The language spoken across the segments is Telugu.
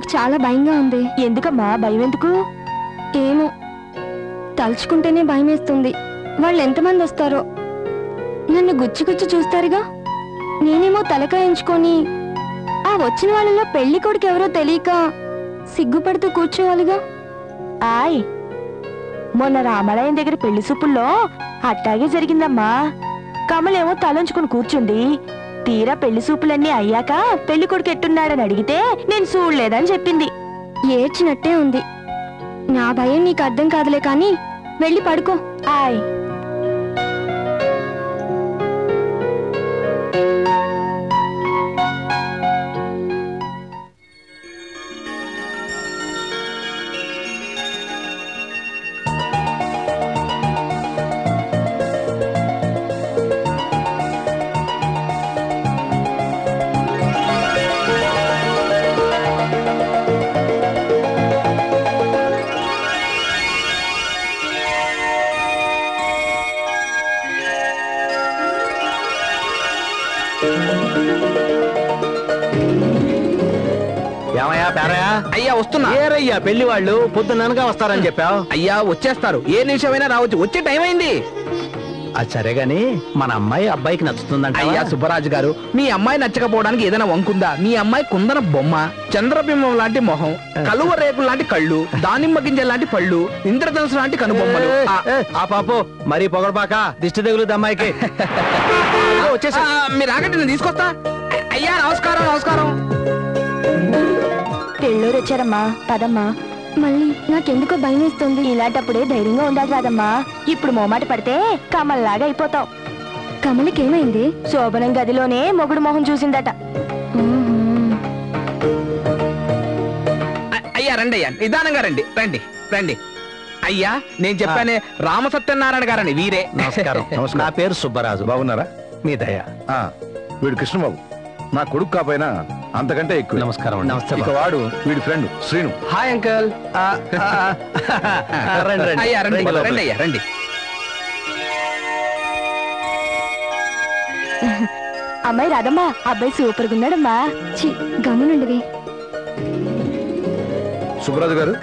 నాకు చాలా భయంగా ఉంది. ఎందుకమ్మా భయం? ఎందుకు? ఏమో, తలుచుకుంటేనే భయం వేస్తుంది. వాళ్ళు ఎంతమంది వస్తారో. నన్ను గుచ్చి గుచ్చి చూస్తారుగా. నేనేమో తలకాయించుకొని ఆ వచ్చిన వాళ్ళలో పెళ్లి కొడుకు ఎవరో తెలియక సిగ్గుపడుతూ కూర్చోవాలిగా. ఆయ్, మొన్న రామాలయం దగ్గర పెళ్లి సూపుల్లో అట్టాగే జరిగిందమ్మా. కమలేమో తలంచుకుని కూర్చుంది. తీరా పెళ్లి సూపులన్నీ అయ్యాక పెళ్లి కొడుకు ఎట్టున్నాడని అడిగితే నేను చూడలేదని చెప్పింది. ఏడ్చినట్టే ఉంది. నా భయం నీకు అర్థం కాదులే కానీ వెళ్ళి పడుకో. ఆయ్, ఏమయ్యా పేరయ్యా? అయ్యా వస్తున్నా. ఏరయ్యా పెళ్లి వాళ్ళు పొద్దుననగా వస్తారని చెప్పావు. అయ్యా వచ్చేస్తారు, ఏ నిమిషమైనా రావచ్చు. వచ్చే టైం అయింది. అది సరే గాని మన అమ్మాయి అబ్బాయికి నచ్చుతుందంట. అయ్యా సుబ్బరాజు గారు, మీ అమ్మాయి నచ్చకపోవడానికి ఏదైనా వంకుందా? మీ అమ్మాయి కుందన బొమ్మ, చంద్రబింబం లాంటి మొహం, కలువ రేకులు లాంటి కళ్ళు, దానిమ్మ గింజల లాంటి పళ్ళు, ఇంద్రధనుసు లాంటి కనుబొమ్మలు. ఆ పాపో మరీ పొగడపాక, దిష్టి తగులుద్ది అమ్మాయికి. వచ్చేసా, మీరు ఆగండి, నేను తీసుకొస్తా. అయ్యా నమస్కారం. నమస్కారం. పెళ్ళూరు వచ్చారమ్మా, పదమ్మా. మళ్ళీ నాకెందుకో భయం వేస్తుంది. ఇలాంటప్పుడే ధైర్యంగా ఉండాలి రాదమ్మా. ఇప్పుడు మోమాట పడితే కమల్లాగా అయిపోతావు. కమలకేమైంది? శోభనం గదిలోనే మొగుడు మొహం చూసిందట. అయ్యా రండి, అయ్యా నిదానంగా రండి. రండి రండి. అయ్యా నేను చెప్పానే, రామసత్యనారాయణ గారని వీరే. నమస్కారం. నా పేరు సుబ్బరాజు. బాగున్నారా? మీ దయ. వీడు కృష్ణబాబు, నా కొడుకు కాపోయినా అంతకంటే ఎక్కువ. నమస్కారం. నమస్తే. ఇక వాడు వీడి ఫ్రెండ్ శ్రీను. Hi uncle. అయ్యా రండి రండి. అయ్యా రండి. అమ్మాయి రాదమ్మా, అబ్బాయి సూపర్ గా ఉన్నాడమ్మా. గమనుండివి. సుబ్బరాజు గారు,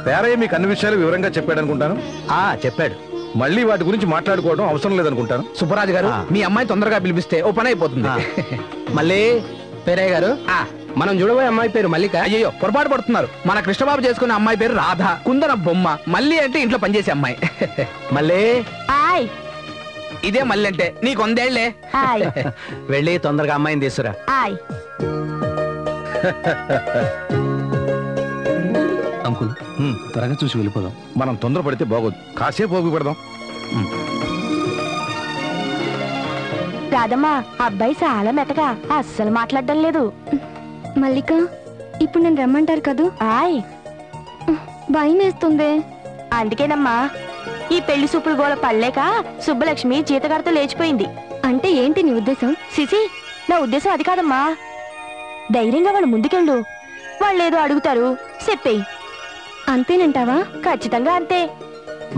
పేరయ్య మీకు అన్ని విషయాలు వివరంగా చెప్పాడు అనుకుంటాను. చెప్పాడు. మళ్ళీ వాటి గురించి మాట్లాడుకోవడం అవసరం లేదనుకుంటాను. సుబ్బరాజు గారు, మీ అమ్మాయి తొందరగా పిలిపిస్తే ఓ పని అయిపోతుంది. మళ్ళీ పేరయ్య గారు, మనం చూడబోయే అమ్మాయి పేరు మల్లిక. అయ్యో పొరపాటు పడుతున్నారు. మన కృష్ణబాబు చేసుకునే అమ్మాయి పేరు రాధ, కుందన బొమ్మ. మళ్ళీ అంటే ఇంట్లో పనిచేసే అమ్మాయి. మళ్ళీ ఆయ్, ఇదే మళ్ళీ అంటే నీకు 100 ఏళ్లే. ఆయ్, వెళ్ళి తొందరగా అమ్మాయిని తీసుకురా. ఆయ్. అంకుల్, త్వరగా చూసి వెళ్ళిపోదాం. మనం తొందరపడితే బాగోదు. కాసేపు ఓపిక పడదాం. రాదమ్మా, అబ్బాయి చాలా మెత్తగా అస్సలు మాట్లాడడం లేదు. మల్లిక, ఇప్పుడు నన్ను రమ్మంటారు కదూ? ఆయ్, భయం వేస్తుంది. అందుకేనమ్మా ఈ పెళ్లి సూపులు గోల పడలేక సుబ్బలక్ష్మి జీతగారితో లేచిపోయింది. అంటే ఏంటి నీ ఉద్దేశం? సిసి, నా ఉద్దేశం అది కాదమ్మా. ధైర్యంగా వాళ్ళు ముందుకెళ్ళు. వాళ్ళు ఏదో అడుగుతారు, చెప్పేయి. అంతేనంటావా? ఖచ్చితంగా అంతే.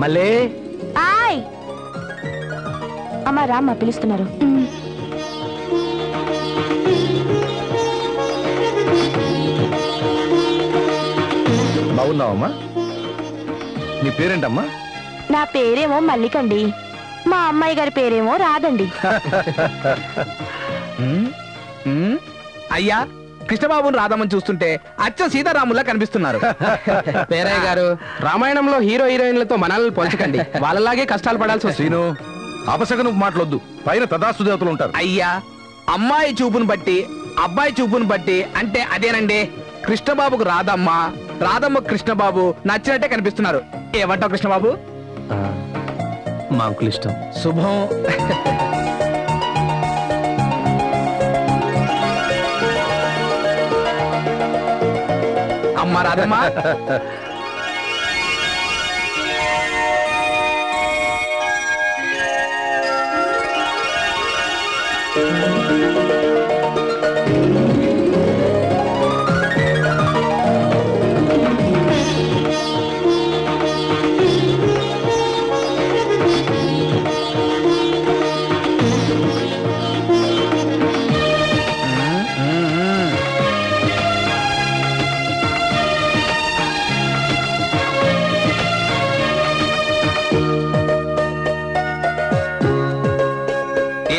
మళ్ళీ ఆయ్, అమ్మా రామ్మా, పిలుస్తున్నారు. బాగున్నావమ్మా? నీ పేరేంటమ్మా? నా పేరేమో మల్లికండి, మా అమ్మాయి గారి పేరేమో రాదండి. అయ్యా, కృష్ణబాబుని రాధమ్మని చూస్తుంటే అచ్చం సీతారాముల్లా కనిపిస్తున్నారు. పేరయ్య గారు, రామాయణంలో హీరో హీరోయిన్లతో మనల్ని పోల్చకండి. వాళ్ళలాగే కష్టాలు పడాల్సి వస్తుంది. శ్రీను, అపశకను మాటలొద్దు. పైన తదాస్తు దేవతలు ఉంటారు. అయ్యా, అమ్మాయి చూపును బట్టి అబ్బాయి చూపును బట్టి అంటే అదేనండి. కృష్ణబాబుకు రాధమ్మ, రాధమ్మ కృష్ణబాబు నచ్చినట్టే కనిపిస్తున్నారు. ఏమంటావు కృష్ణబాబు? మా అంకుల్ ఇష్టం. శుభం. అమ్మ రాధమ్మ,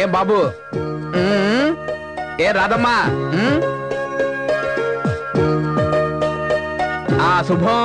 ఏ బాబు ఏ రాదమ్మా శుభం